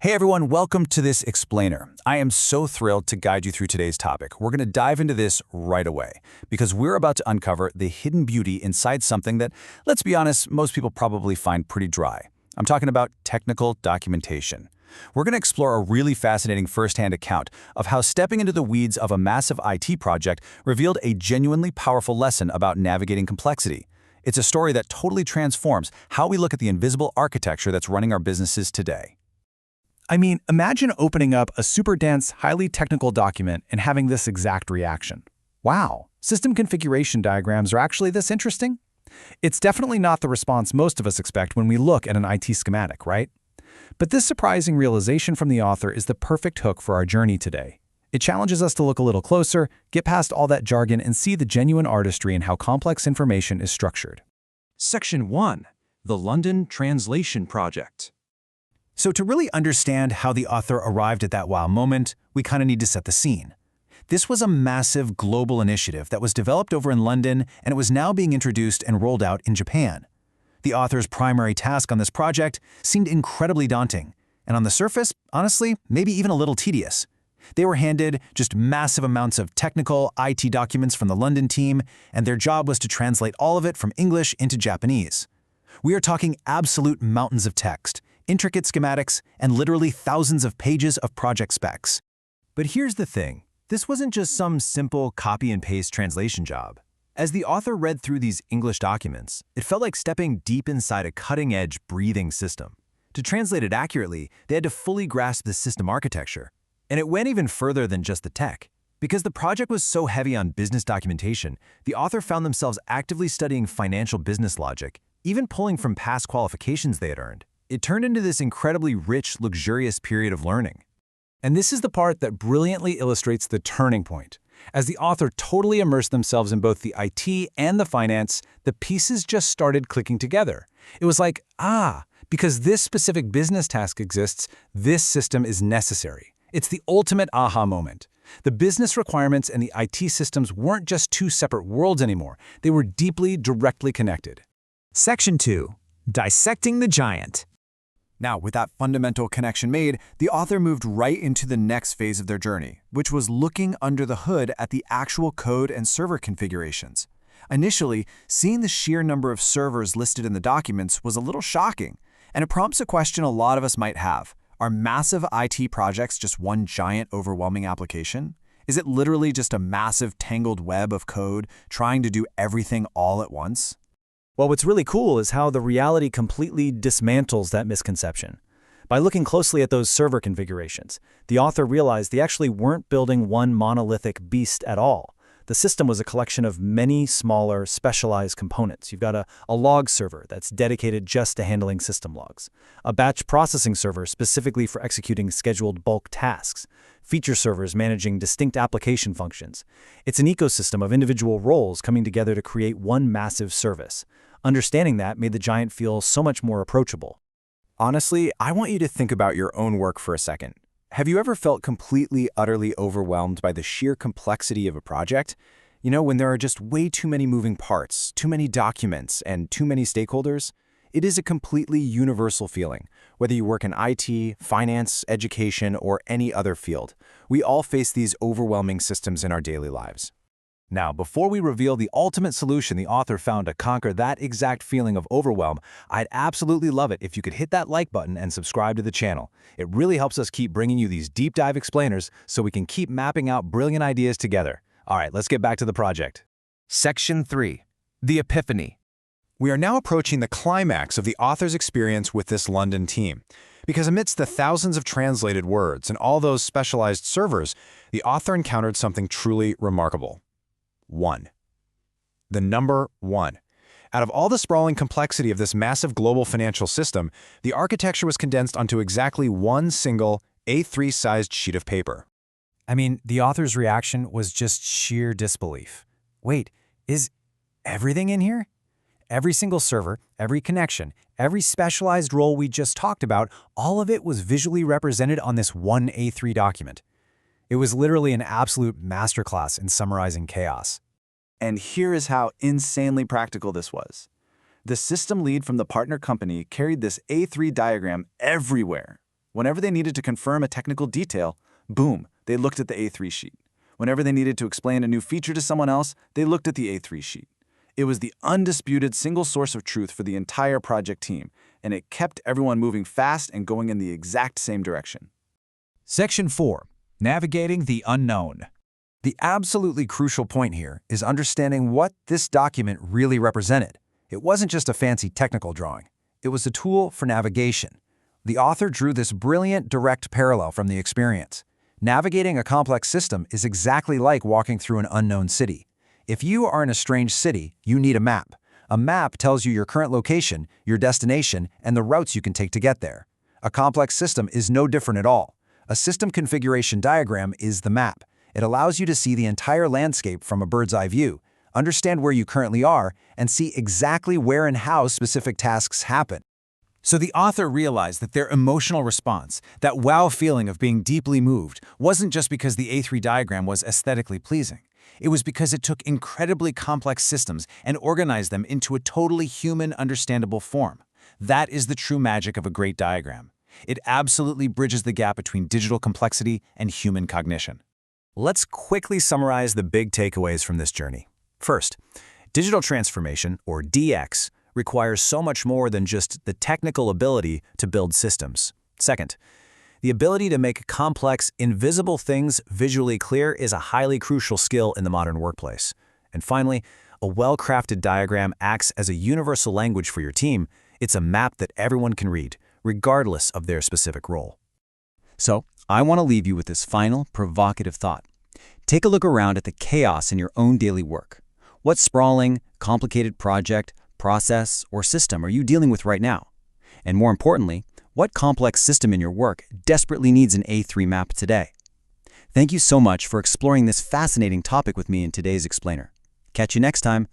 Hey everyone, welcome to this explainer. I am so thrilled to guide you through today's topic. We're going to dive into this right away because we're about to uncover the hidden beauty inside something that, let's be honest, most people probably find pretty dry. I'm talking about technical documentation. We're going to explore a really fascinating firsthand account of how stepping into the weeds of a massive IT project revealed a genuinely powerful lesson about navigating complexity. It's a story that totally transforms how we look at the invisible architecture that's running our businesses today. I mean, imagine opening up a super dense, highly technical document and having this exact reaction. Wow, system configuration diagrams are actually this interesting? It's definitely not the response most of us expect when we look at an IT schematic, right? But this surprising realization from the author is the perfect hook for our journey today. It challenges us to look a little closer, get past all that jargon, and see the genuine artistry in how complex information is structured. Section 1. The London Translation Project. So to really understand how the author arrived at that wow moment, we kind of need to set the scene. This was a massive global initiative that was developed over in London, and it was now being introduced and rolled out in Japan. The author's primary task on this project seemed incredibly daunting, and on the surface, honestly, maybe even a little tedious. They were handed just massive amounts of technical IT documents from the London team, and their job was to translate all of it from English into Japanese. We are talking absolute mountains of text, intricate schematics, and literally thousands of pages of project specs. But here's the thing. This wasn't just some simple copy and paste translation job. As the author read through these English documents, it felt like stepping deep inside a cutting-edge, breathing system. To translate it accurately, they had to fully grasp the system architecture. And it went even further than just the tech. Because the project was so heavy on business documentation, the author found themselves actively studying financial business logic, even pulling from past qualifications they had earned. It turned into this incredibly rich, luxurious period of learning. And this is the part that brilliantly illustrates the turning point. As the author totally immersed themselves in both the IT and the finance, the pieces just started clicking together. It was like, because this specific business task exists, this system is necessary. It's the ultimate aha moment. The business requirements and the IT systems weren't just two separate worlds anymore. They were deeply, directly connected. Section 2. Dissecting the Giant. Now, with that fundamental connection made, the author moved right into the next phase of their journey, which was looking under the hood at the actual code and server configurations. Initially, seeing the sheer number of servers listed in the documents was a little shocking, and it prompts a question a lot of us might have. Are massive IT projects just one giant, overwhelming application? Is it literally just a massive, tangled web of code trying to do everything all at once? Well, what's really cool is how the reality completely dismantles that misconception. By looking closely at those server configurations, the author realized they actually weren't building one monolithic beast at all. The system was a collection of many smaller, specialized components. You've got a log server that's dedicated just to handling system logs, a batch processing server specifically for executing scheduled bulk tasks, feature servers managing distinct application functions. It's an ecosystem of individual roles coming together to create one massive service. Understanding that made the giant feel so much more approachable. Honestly, I want you to think about your own work for a second. Have you ever felt completely, utterly overwhelmed by the sheer complexity of a project? You know, when there are just way too many moving parts, too many documents, and too many stakeholders? It is a completely universal feeling. Whether you work in IT, finance, education, or any other field, we all face these overwhelming systems in our daily lives. Now, before we reveal the ultimate solution the author found to conquer that exact feeling of overwhelm, I'd absolutely love it if you could hit that like button and subscribe to the channel. It really helps us keep bringing you these deep dive explainers so we can keep mapping out brilliant ideas together. All right, let's get back to the project. Section 3. The Epiphany. We are now approaching the climax of the author's experience with this London team. Because amidst the thousands of translated words and all those specialized servers, the author encountered something truly remarkable. 1. The number 1. Out of all the sprawling complexity of this massive global financial system, the architecture was condensed onto exactly one single A3-sized sheet of paper. I mean, the author's reaction was just sheer disbelief. Wait, is everything in here? Every single server, every connection, every specialized role we just talked about, all of it was visually represented on this one A3 document. It was literally an absolute masterclass in summarizing chaos. And here is how insanely practical this was. The system lead from the partner company carried this A3 diagram everywhere. Whenever they needed to confirm a technical detail, boom, they looked at the A3 sheet. Whenever they needed to explain a new feature to someone else, they looked at the A3 sheet. It was the undisputed single source of truth for the entire project team, and it kept everyone moving fast and going in the exact same direction. Section 4. Navigating the unknown. The absolutely crucial point here is understanding what this document really represented. It wasn't just a fancy technical drawing. It was a tool for navigation. The author drew this brilliant direct parallel from the experience. Navigating a complex system is exactly like walking through an unknown city. If you are in a strange city, you need a map. A map tells you your current location, your destination, and the routes you can take to get there. A complex system is no different at all. A system configuration diagram is the map. It allows you to see the entire landscape from a bird's-eye view, understand where you currently are, and see exactly where and how specific tasks happen. So the author realized that their emotional response, that wow feeling of being deeply moved, wasn't just because the A3 diagram was aesthetically pleasing. It was because it took incredibly complex systems and organized them into a totally human, understandable form. That is the true magic of a great diagram. It absolutely bridges the gap between digital complexity and human cognition. Let's quickly summarize the big takeaways from this journey. First, digital transformation, or DX, requires so much more than just the technical ability to build systems. Second, the ability to make complex, invisible things visually clear is a highly crucial skill in the modern workplace. And finally, a well-crafted diagram acts as a universal language for your team. It's a map that everyone can read, regardless of their specific role. So, I want to leave you with this final, provocative thought. Take a look around at the chaos in your own daily work. What sprawling, complicated project, process, or system are you dealing with right now? And more importantly, what complex system in your work desperately needs an A3 map today? Thank you so much for exploring this fascinating topic with me in today's Explainer. Catch you next time.